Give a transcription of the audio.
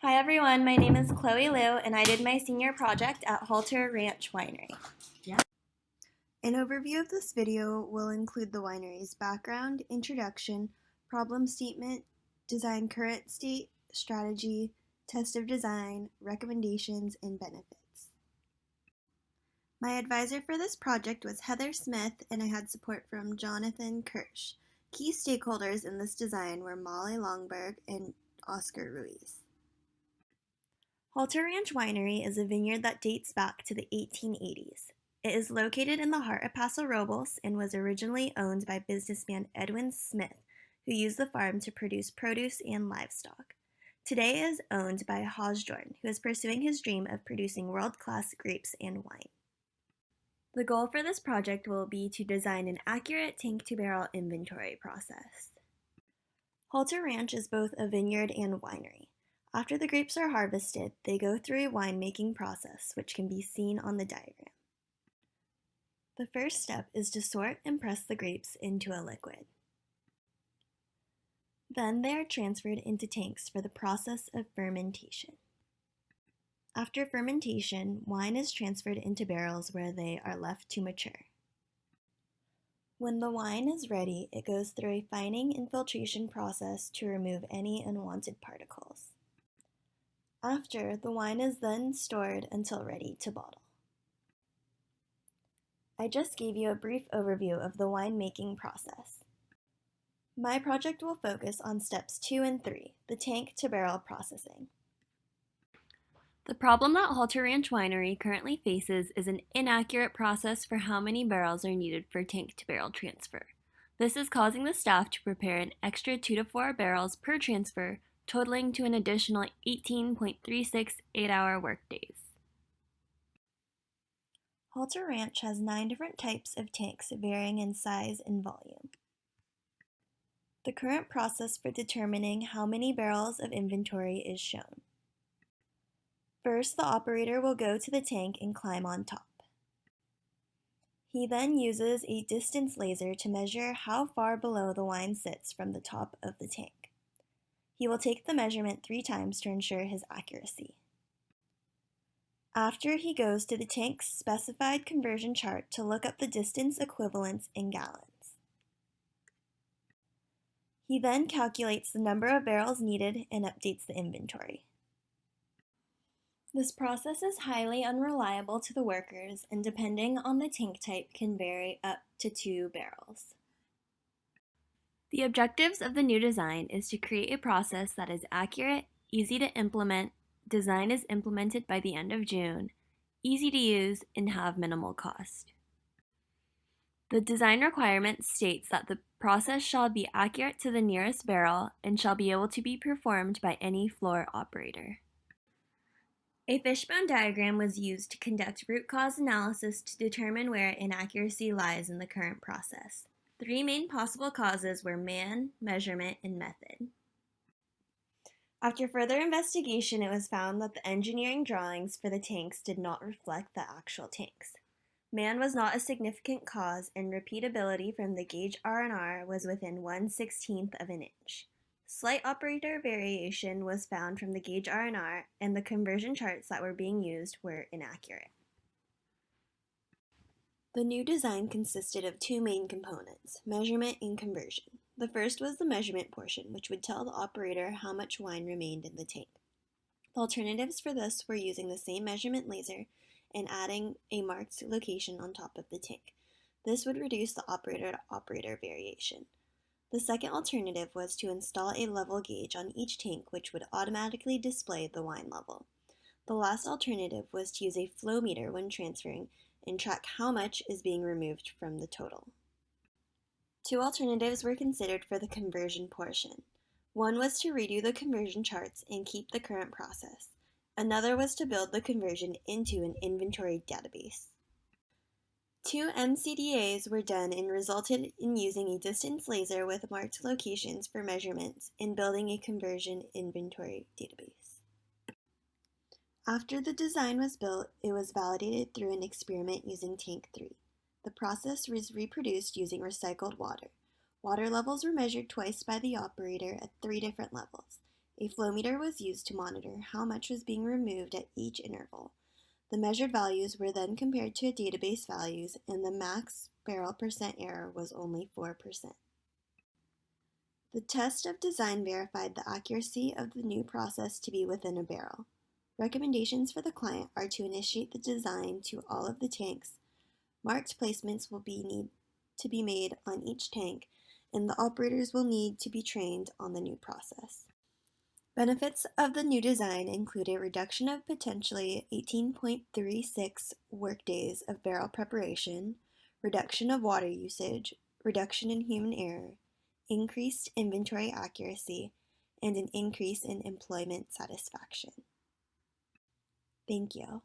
Hi everyone, my name is Chloe Liu and I did my senior project at Halter Ranch Winery. An overview of this video will include the winery's background, introduction, problem statement, design current state, strategy, test of design, recommendations, and benefits. My advisor for this project was Heather Smith and I had support from Jonathan Kirsch. Key stakeholders in this design were Molly Longberg and Oscar Ruiz. Halter Ranch Winery is a vineyard that dates back to the 1880s. It is located in the heart of Paso Robles and was originally owned by businessman Edwin Smith, who used the farm to produce produce and livestock. Today it is owned by Hosjorn, who is pursuing his dream of producing world-class grapes and wine. The goal for this project will be to design an accurate tank-to-barrel inventory process. Halter Ranch is both a vineyard and winery. After the grapes are harvested, they go through a winemaking process, which can be seen on the diagram. The first step is to sort and press the grapes into a liquid. Then they are transferred into tanks for the process of fermentation. After fermentation, wine is transferred into barrels where they are left to mature. When the wine is ready, it goes through a fining and filtration process to remove any unwanted particles. After, the wine is then stored until ready to bottle. I just gave you a brief overview of the winemaking process. My project will focus on steps 2 and 3, the tank-to-barrel processing. The problem that Halter Ranch Winery currently faces is an inaccurate process for how many barrels are needed for tank-to-barrel transfer. This is causing the staff to prepare an extra 2 to 4 barrels per transfer, totaling to an additional 18.36 8-hour workdays. Halter Ranch has 9 different types of tanks varying in size and volume. The current process for determining how many barrels of inventory is shown. First, the operator will go to the tank and climb on top. He then uses a distance laser to measure how far below the wine sits from the top of the tank. He will take the measurement 3 times to ensure his accuracy. After, he goes to the tank's specified conversion chart to look up the distance equivalents in gallons. He then calculates the number of barrels needed and updates the inventory. This process is highly unreliable to the workers and, depending on the tank type, can vary up to 2 barrels. The objectives of the new design is to create a process that is accurate, easy to implement, design is implemented by the end of June, easy to use, and have minimal cost. The design requirement states that the process shall be accurate to the nearest barrel and shall be able to be performed by any floor operator. A fishbone diagram was used to conduct root cause analysis to determine where inaccuracy lies in the current process. 3 main possible causes were man, measurement, and method. After further investigation, it was found that the engineering drawings for the tanks did not reflect the actual tanks. Man was not a significant cause, and repeatability from the gauge R&R was within 1/16 of an inch. Slight operator variation was found from the gauge R&R, and the conversion charts that were being used were inaccurate. The new design consisted of 2 main components, measurement and conversion. The first was the measurement portion, which would tell the operator how much wine remained in the tank. The alternatives for this were using the same measurement laser and adding a marked location on top of the tank. This would reduce the operator-to-operator variation. The second alternative was to install a level gauge on each tank, which would automatically display the wine level. The last alternative was to use a flow meter when transferring and track how much is being removed from the total. 2 alternatives were considered for the conversion portion. One was to redo the conversion charts and keep the current process. Another was to build the conversion into an inventory database. 2 MCDAs were done and resulted in using a distance laser with marked locations for measurements and building a conversion inventory database. After the design was built, it was validated through an experiment using Tank 3. The process was reproduced using recycled water. Water levels were measured twice by the operator at 3 different levels. A flow meter was used to monitor how much was being removed at each interval. The measured values were then compared to database values, and the max barrel percent error was only 4%. The test of design verified the accuracy of the new process to be within a barrel. Recommendations for the client are to initiate the design to all of the tanks. Marked placements will need to be made on each tank, and the operators will need to be trained on the new process. Benefits of the new design include a reduction of potentially 18.36 workdays of barrel preparation, reduction of water usage, reduction in human error, increased inventory accuracy, and an increase in employment satisfaction. Thank you.